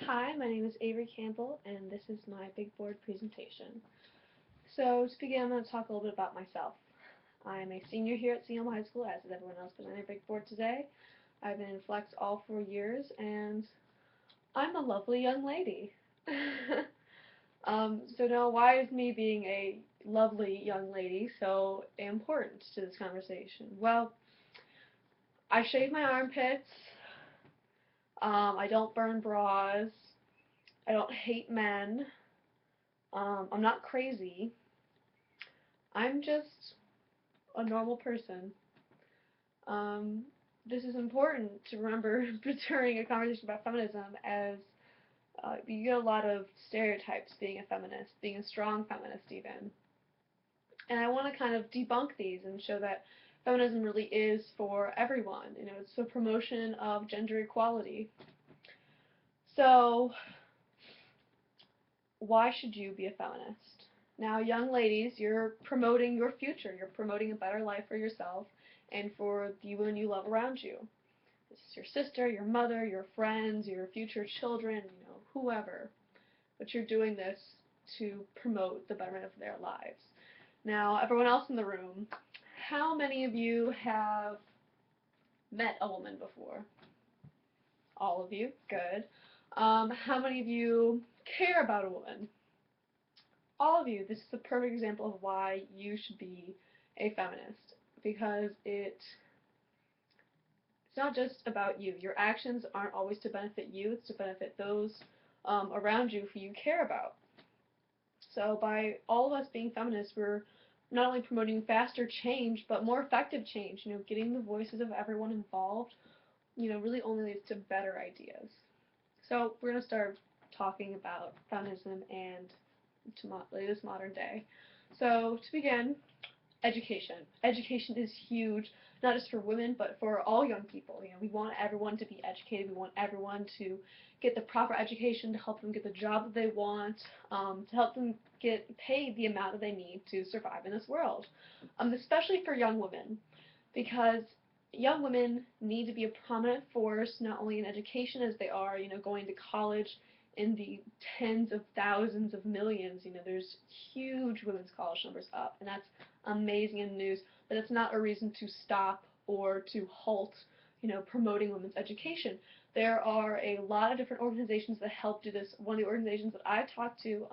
Hi, my name is Avery Campbell, and this is my big board presentation. So, to begin, I'm going to talk a little bit about myself. I'm a senior here at CM High School, as is everyone else presenting their big board today. I've been in Flex all 4 years, and I'm a lovely young lady. So now, why is me being a lovely young lady so important to this conversation? Well, I shave my armpits. I don't burn bras. I don't hate men. I'm not crazy. I'm just a normal person. Um, this is important to remember during a conversation about feminism, as you get a lot of stereotypes being a feminist, being a strong feminist even. And I want to kind of debunk these and show that feminism really is for everyone. It's the promotion of gender equality. So, why should you be a feminist? Now, young ladies, you're promoting your future. You're promoting a better life for yourself and for the women you love around you. This is your sister, your mother, your friends, your future children, whoever. But you're doing this to promote the betterment of their lives. Now, everyone else in the room, how many of you have met a woman before? All of you. Good. How many of you care about a woman? All of you. This is a perfect example of why you should be a feminist, because it's not just about you. Your actions aren't always to benefit you, it's to benefit those around you who you care about. So by all of us being feminists, we're not only promoting faster change, but more effective change. Getting the voices of everyone involved, really only leads to better ideas. So we're going to start talking about feminism and this modern day. So to begin, education. Education is huge, not just for women, but for all young people. We want everyone to be educated. We want everyone to get the proper education to help them get the job that they want, to help them get paid the amount that they need to survive in this world, especially for young women, because young women need to be a prominent force, not only in education as they are, going to college in the tens of thousands of millions. There's huge women's college numbers up, and that's amazing in news, but it's not a reason to stop or to halt, promoting women's education. There are a lot of different organizations that help do this. One of the organizations that I talked to,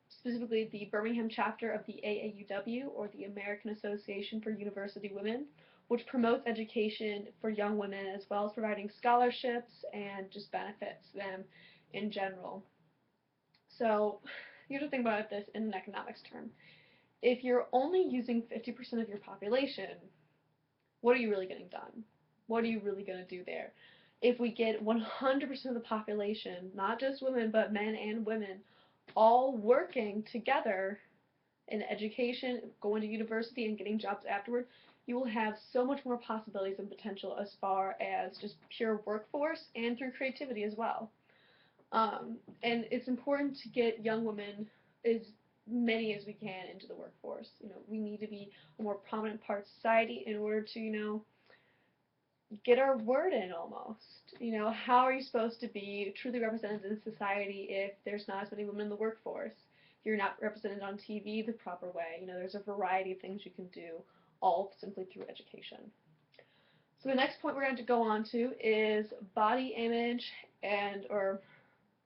specifically the Birmingham chapter of the AAUW, or the American Association for University Women, which promotes education for young women as well as providing scholarships and just benefits them in general. So you have to think about this in an economics term. If you're only using 50% of your population, what are you really getting done? What are you really going to do there? If we get 100% of the population, not just women, but men and women, all working together in education, going to university, and getting jobs afterward, you will have so much more possibilities and potential as far as just pure workforce and through creativity as well. And it's important to get young women, as many as we can, into the workforce. We need to be a more prominent part of society in order to, get our word in almost. How are you supposed to be truly represented in society if there's not as many women in the workforce? If you're not represented on TV the proper way, there's a variety of things you can do, all simply through education. So the next point we're going to go on to is body image or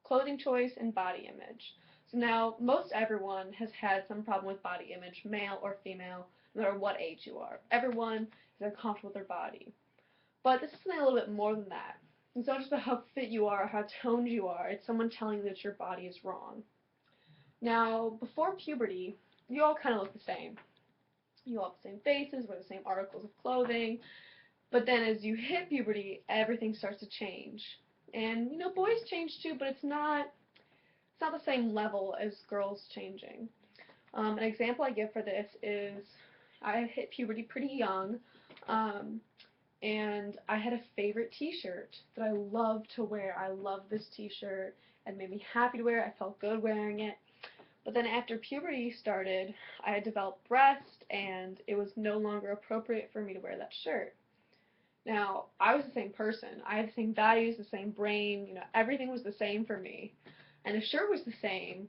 clothing choice and body image. So now, most everyone has had some problem with body image, male or female, no matter what age you are. Everyone is uncomfortable with their body. But this is something a little bit more than that. It's not just about how fit you are, how toned you are. It's someone telling you that your body is wrong. Now, before puberty, you all kind of look the same. You all have the same faces, wear the same articles of clothing. But then as you hit puberty, everything starts to change. And, boys change too, but it's not the same level as girls changing. An example I give for this is I hit puberty pretty young, and I had a favorite t-shirt that I loved to wear. I loved this t-shirt. It made me happy to wear it. I felt good wearing it. But then after puberty started, I had developed breasts, and it was no longer appropriate for me to wear that shirt. Now, I was the same person. I had the same values, the same brain, everything was the same for me. And the shirt was the same,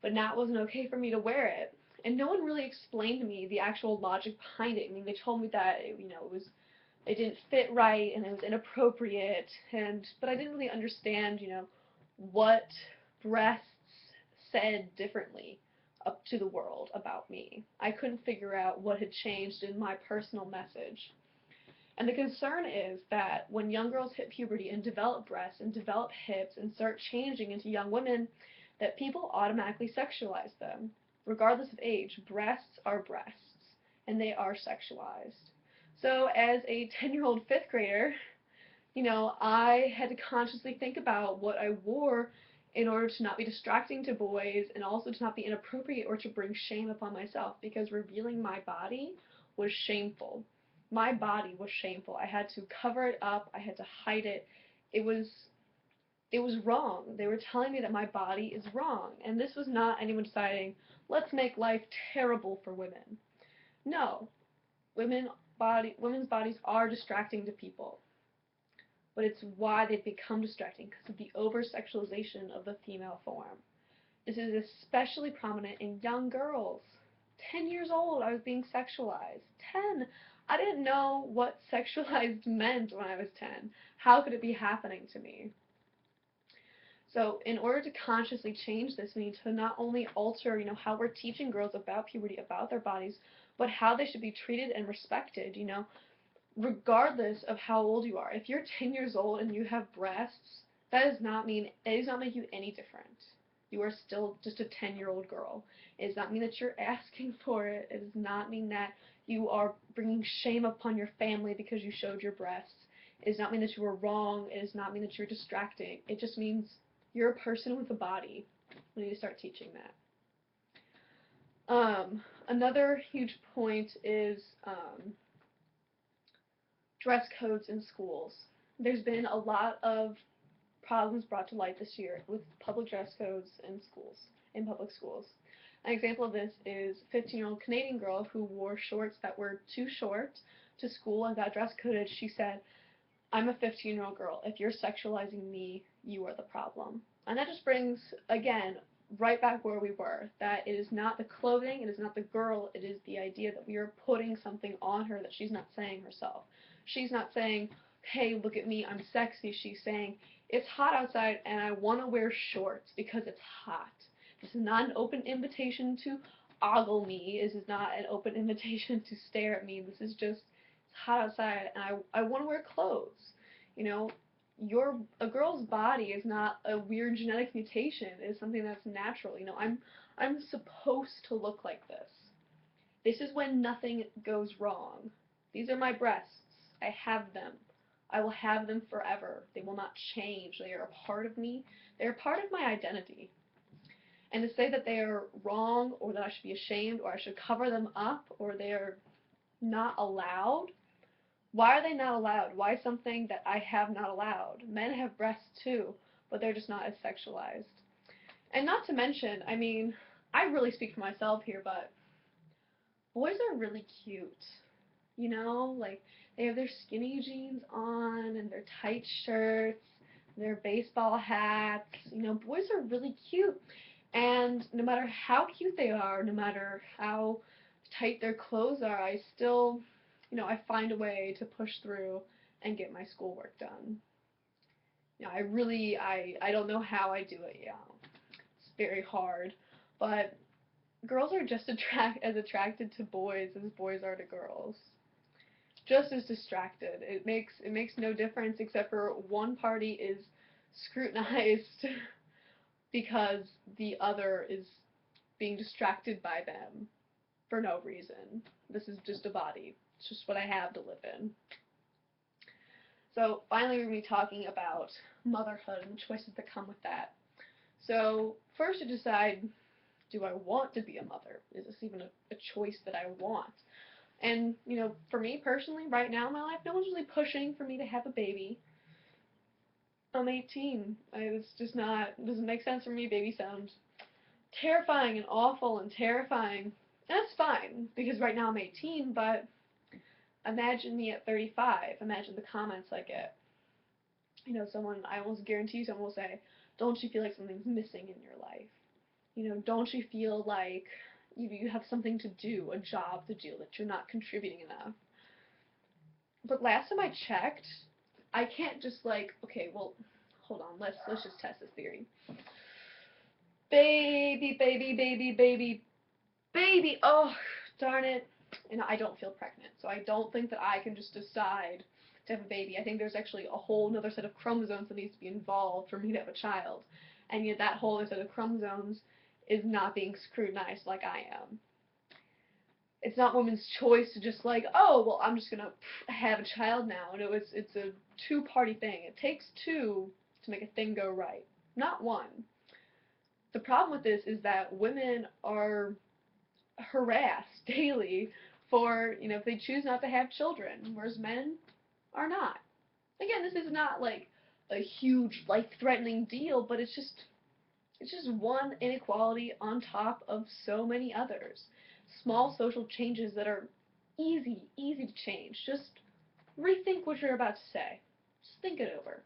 but now it wasn't okay for me to wear it. And no one really explained to me the actual logic behind it. I mean, they told me that it didn't fit right and it was inappropriate, but I didn't really understand, what breasts said differently up to the world about me. I couldn't figure out what had changed in my personal message. And the concern is that when young girls hit puberty and develop breasts and develop hips and start changing into young women, that people automatically sexualize them. Regardless of age, breasts are breasts, and they are sexualized. So as a 10-year-old fifth grader, I had to consciously think about what I wore in order to not be distracting to boys and also to not be inappropriate or to bring shame upon myself, because revealing my body was shameful. My body was shameful. I had to cover it up. I had to hide it. It was it was wrong. They were telling me that my body is wrong. And this was not anyone deciding, let's make life terrible for women. No. Women's bodies are distracting to people, but it's why they've become distracting, because of the over-sexualization of the female form. This is especially prominent in young girls. 10 years old, I was being sexualized. 10! I didn't know what sexualized meant when I was 10. How could it be happening to me? So in order to consciously change this, we need to not only alter, how we're teaching girls about puberty, about their bodies, but how they should be treated and respected, regardless of how old you are. If you're 10 years old and you have breasts, it does not make you any different. You are still just a 10-year-old girl. It does not mean that you're asking for it. It does not mean that you are bringing shame upon your family because you showed your breasts. It does not mean that you were wrong. It does not mean that you're distracting. It just means you're a person with a body. We need to start teaching that. Another huge point is dress codes in schools. There's been a lot of problems brought to light this year with public dress codes in public schools. An example of this is a 15-year-old Canadian girl who wore shorts that were too short to school and got dress coded. She said, "I'm a 15-year-old girl. If you're sexualizing me, you are the problem." And that just brings, again, right back where we were, that it is not the clothing, it is not the girl, it is the idea that we are putting something on her that she's not saying herself. She's not saying, "Hey, look at me, I'm sexy." She's saying, "It's hot outside and I want to wear shorts because it's hot." This is not an open invitation to ogle me. This is not an open invitation to stare at me. This is just, it's hot outside and I want to wear clothes. You know, a girl's body is not a weird genetic mutation. It's something that's natural. I'm supposed to look like this. This is when nothing goes wrong. These are my breasts. I have them. I will have them forever. They will not change. They are a part of me. They are part of my identity. And to say that they are wrong, or that I should be ashamed, or I should cover them up, or they are not allowed, why are they not allowed? Why something that I have not allowed? Men have breasts too, but they're just not as sexualized. And not to mention, I mean, I really speak for myself here, but boys are really cute. Like, they have their skinny jeans on and their tight shirts, their baseball hats. Boys are really cute. And no matter how cute they are, no matter how tight their clothes are, I still, I find a way to push through and get my schoolwork done. I don't know how I do it, It's very hard. But girls are just as attracted to boys as boys are to girls. Just as distracted. It makes no difference except for one party is scrutinized because the other is being distracted by them for no reason. This is just a body. It's just what I have to live in. So finally we're going to be talking about motherhood and the choices that come with that. So first to decide, do I want to be a mother? Is this even a choice that I want? And, for me personally, right now in my life, no one's really pushing for me to have a baby. I'm 18. It's just not, it doesn't make sense for me. Baby sounds terrifying and awful and terrifying. And that's fine, because right now I'm 18, but Imagine me at 35. Imagine the comments I get. Someone, I almost guarantee someone will say, don't you feel like something's missing in your life? Don't you feel like you have something to do, a job to do, that you're not contributing enough? But last time I checked, I can't just like, okay, well, hold on, let's just test this theory. Baby, baby, baby, baby, baby, oh, darn it. And I don't feel pregnant, so I don't think that I can just decide to have a baby. I think there's actually a whole other set of chromosomes that needs to be involved for me to have a child. And yet that whole other set of chromosomes is not being scrutinized like I am. It's not women's choice to just like, oh, well, I'm just gonna have a child now. No, it's a two-party thing. It takes two to make a thing go right, not one. The problem with this is that women are harassed daily for, if they choose not to have children, whereas men are not. Again, this is not like a huge life-threatening deal, but it's just one inequality on top of so many others. Small social changes that are easy to change. Just rethink what you're about to say. Just think it over.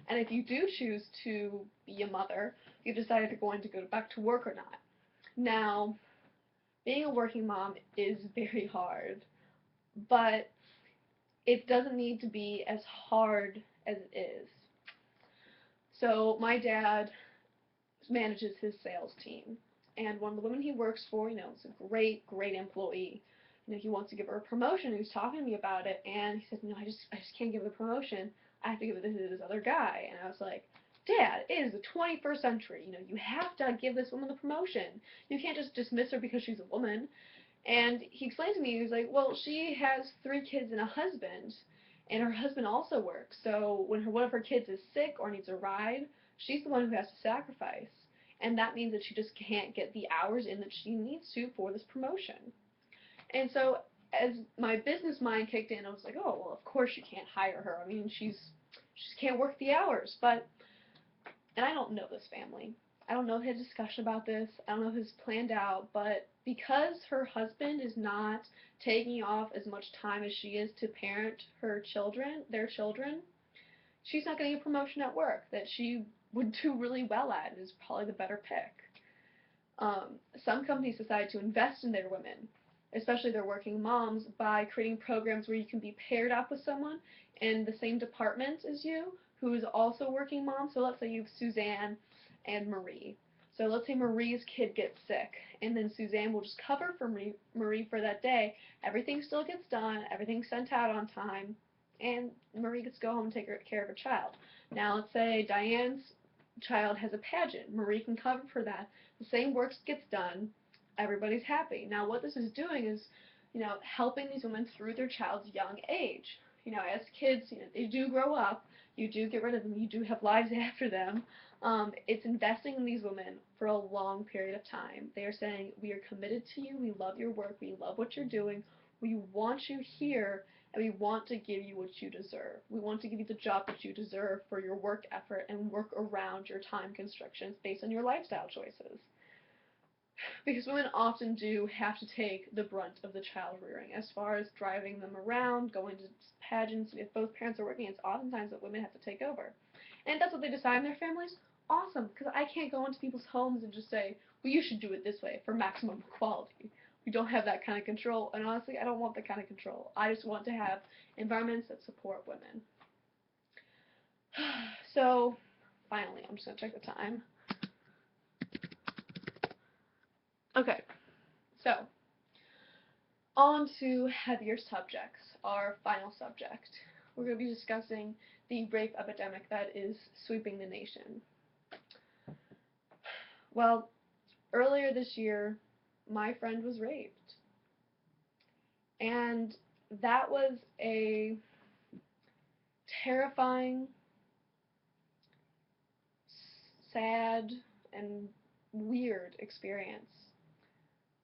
And if you do choose to be a mother, you decide if you're going to go back to work or not. Now, being a working mom is very hard, but it doesn't need to be as hard as it is. So my dad manages his sales team, and one of the women he works for, is a great employee. He wants to give her a promotion. He was talking to me about it, and he said, I just can't give her the promotion. I have to give it to this other guy. And I was like, Dad, it is the 21st century. You have to give this woman the promotion. You can't just dismiss her because she's a woman. And he explained to me, he was like, well, she has 3 kids and a husband, and her husband also works. So when one of her kids is sick or needs a ride, she's the one who has to sacrifice. And that means that she just can't get the hours in that she needs to for this promotion. And so as my business mind kicked in, I was like, oh, well, of course you can't hire her. I mean, she just can't work the hours. And I don't know this family. I don't know his discussion about this. I don't know if it's planned out, but because her husband is not taking off as much time as she is to parent their children, she's not getting a promotion at work that she would do really well at and is probably the better pick. Some companies decide to invest in their women, especially their working moms, by creating programs where you can be paired up with someone in the same department as you who is also a working mom. So let's say you have Suzanne and Marie. So let's say Marie's kid gets sick, and then Suzanne will just cover for Marie for that day. Everything still gets done, everything's sent out on time, and Marie gets to go home and take care of her child. Now let's say Diane's child has a pageant. Marie can cover for that. The same work gets done. Everybody's happy. Now what this is doing is, helping these women through their child's young age. As kids, they do grow up. You do get rid of them. You do have lives after them. It's investing in these women for a long period of time. They are saying, we are committed to you. We love your work. We love what you're doing. We want you here, and we want to give you what you deserve. We want to give you the job that you deserve for your work effort and work around your time constrictions based on your lifestyle choices. Because women often do have to take the brunt of the child rearing, as far as driving them around, going to pageants. If both parents are working, it's oftentimes that women have to take over. And if that's what they decide in their families, awesome, because I can't go into people's homes and just say, well, you should do it this way for maximum equality. We don't have that kind of control, and honestly, I don't want that kind of control. I just want to have environments that support women. So, finally, I'm just going to check the time. Okay, so, on to heavier subjects, our final subject. We're going to be discussing the rape epidemic that is sweeping the nation. Well, earlier this year, my friend was raped. And that was a terrifying, sad, and weird experience.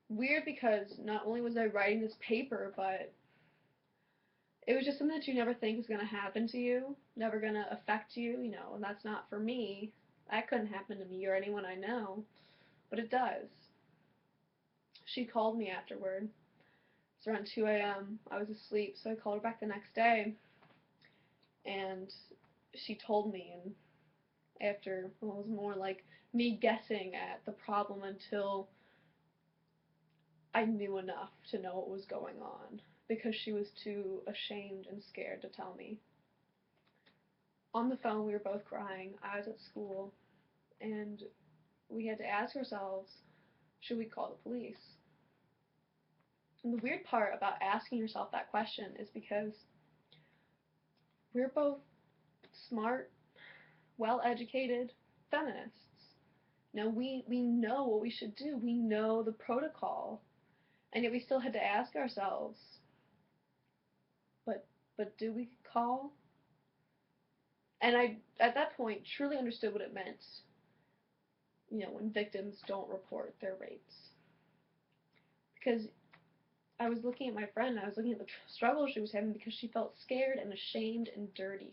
Weird because not only was I writing this paper, but it was just something that you never think is going to happen to you, never going to affect you, and that's not for me. That couldn't happen to me or anyone I know, but it does. She called me afterward. was around 2 a.m. I was asleep, so I called her back the next day, and she told me, and after, well, it was more like me guessing at the problem until I knew enough to know what was going on, because she was too ashamed and scared to tell me. On the phone, we were both crying. I was at school, and we had to ask ourselves, should we call the police? And the weird part about asking yourself that question is because we're both smart, well-educated feminists. Now, we know what we should do. We know the protocol. And yet we still had to ask ourselves, but do we call? And I, at that point, truly understood what it meant, when victims don't report their rapes. Because I was looking at my friend, and I was looking at the struggle she was having because she felt scared and ashamed and dirty.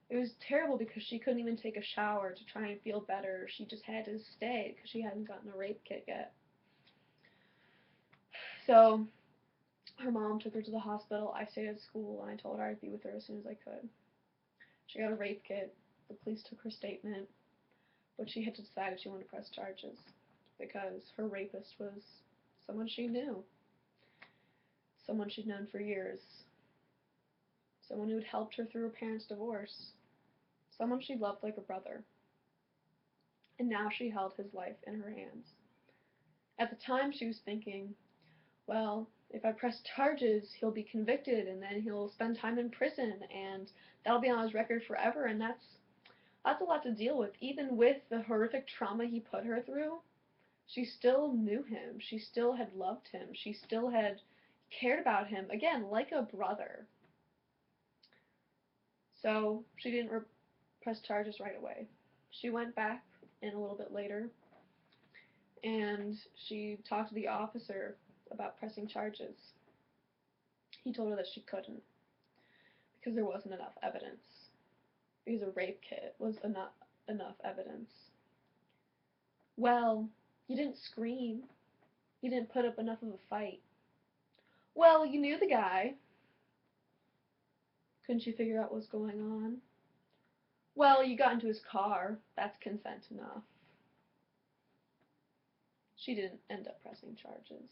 It was terrible because she couldn't even take a shower to try and feel better. She just had to stay because she hadn't gotten a rape kit yet. So her mom took her to the hospital. I stayed at school, and I told her I'd be with her as soon as I could. She got a rape kit. The police took her statement, but she had to decide if she wanted to press charges because her rapist was someone she knew, someone she'd known for years, someone who had helped her through her parents' divorce, someone she loved like a brother. And now she held his life in her hands. At the time, she was thinking, well, if I press charges, he'll be convicted, and then he'll spend time in prison, and that'll be on his record forever, and that's a lot to deal with. Even with the horrific trauma he put her through, she still knew him. She still had loved him. She still had cared about him, again, like a brother. So she didn't press charges right away. She went back in a little bit later, and she talked to the officer about pressing charges. He told her that she couldn't because there wasn't enough evidence. Because a rape kit was enough evidence. Well, you didn't scream. You didn't put up enough of a fight. Well, you knew the guy. Couldn't you figure out what's going on? Well, you got into his car. That's consent enough. She didn't end up pressing charges.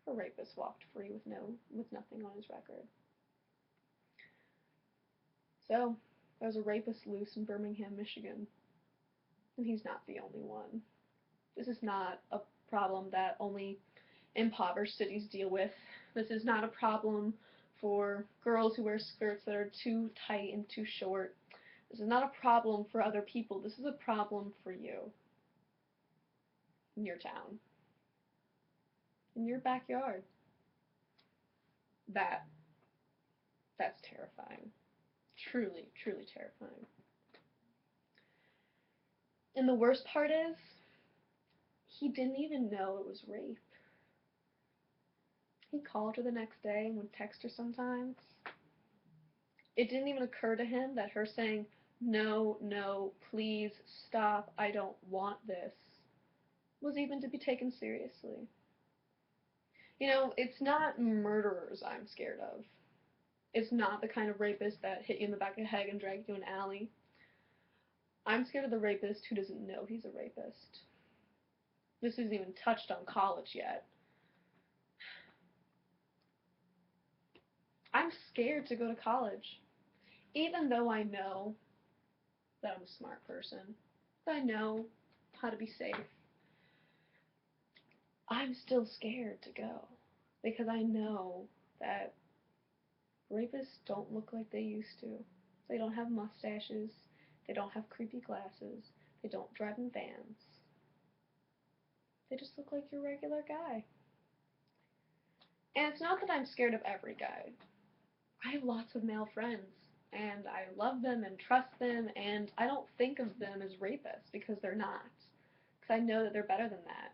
Her rapist walked free with nothing on his record. So, there's a rapist loose in Birmingham, Michigan. And he's not the only one. This is not a problem that only impoverished cities deal with. This is not a problem for girls who wear skirts that are too tight and too short. This is not a problem for other people. This is a problem for you. In your town. In your backyard. That's terrifying. Truly, truly terrifying. And the worst part is, he didn't even know it was rape. He called her the next day and would text her sometimes. It didn't even occur to him that her saying, no, no, please, stop, I don't want this, was even to be taken seriously. It's not murderers I'm scared of. It's not the kind of rapist that hit you in the back of the head and dragged you to an alley. I'm scared of the rapist who doesn't know he's a rapist. This isn't even touched on college yet. I'm scared to go to college. Even though I know that I'm a smart person, that I know how to be safe, I'm still scared to go. Because I know that rapists don't look like they used to. They don't have mustaches. They don't have creepy glasses. They don't drive in vans. They just look like your regular guy. And it's not that I'm scared of every guy. I have lots of male friends, and I love them and trust them, and I don't think of them as rapists because they're not. Because I know that they're better than that.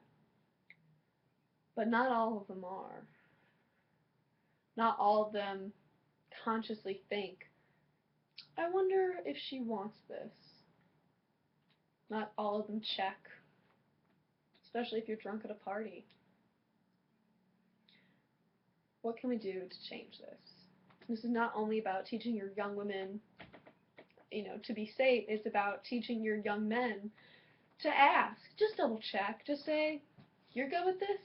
But not all of them are. Not all of them consciously think, I wonder if she wants this. Not all of them check, especially if you're drunk at a party. What can we do to change this? This is not only about teaching your young women, to be safe. It's about teaching your young men to ask. Just double check. Just say, you're good with this?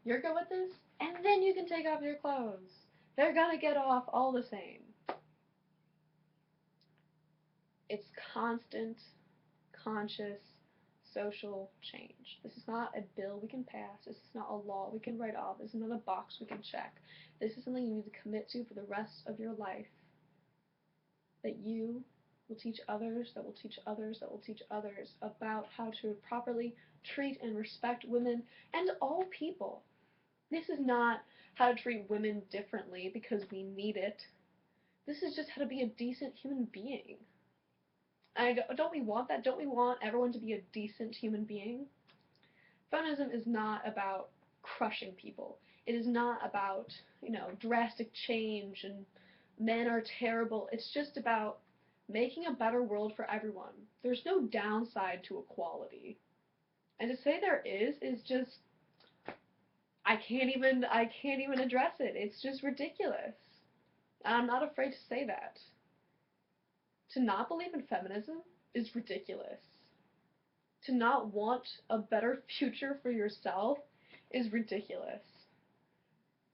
You're good with this? And then you can take off your clothes. They're gonna get off all the same. It's constant, conscious, social change. This is not a bill we can pass. This is not a law we can write off. This is not a box we can check. This is something you need to commit to for the rest of your life. That you will teach others, that will teach others, that will teach others about how to properly treat and respect women and all people. This is not how to treat women differently because we need it. This is just how to be a decent human being. Don't we want that? Don't we want everyone to be a decent human being? Feminism is not about crushing people. It is not about, drastic change and men are terrible. It's just about making a better world for everyone. There's no downside to equality. And to say there is just I can't even address it. It's just ridiculous. And I'm not afraid to say that. To not believe in feminism is ridiculous. To not want a better future for yourself is ridiculous.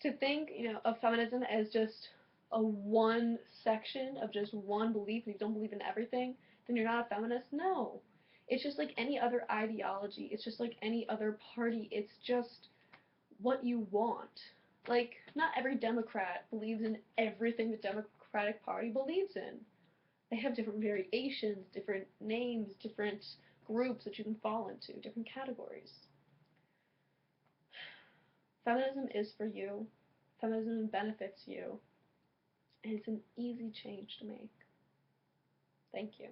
To think, of feminism as just a one section of just one belief, and you don't believe in everything, then you're not a feminist. No. It's just like any other ideology. It's just like any other party. It's just what you want. Like, not every Democrat believes in everything the Democratic Party believes in. They have different variations, different names, different groups that you can fall into, different categories. Feminism is for you. Feminism benefits you. And it's an easy change to make. Thank you.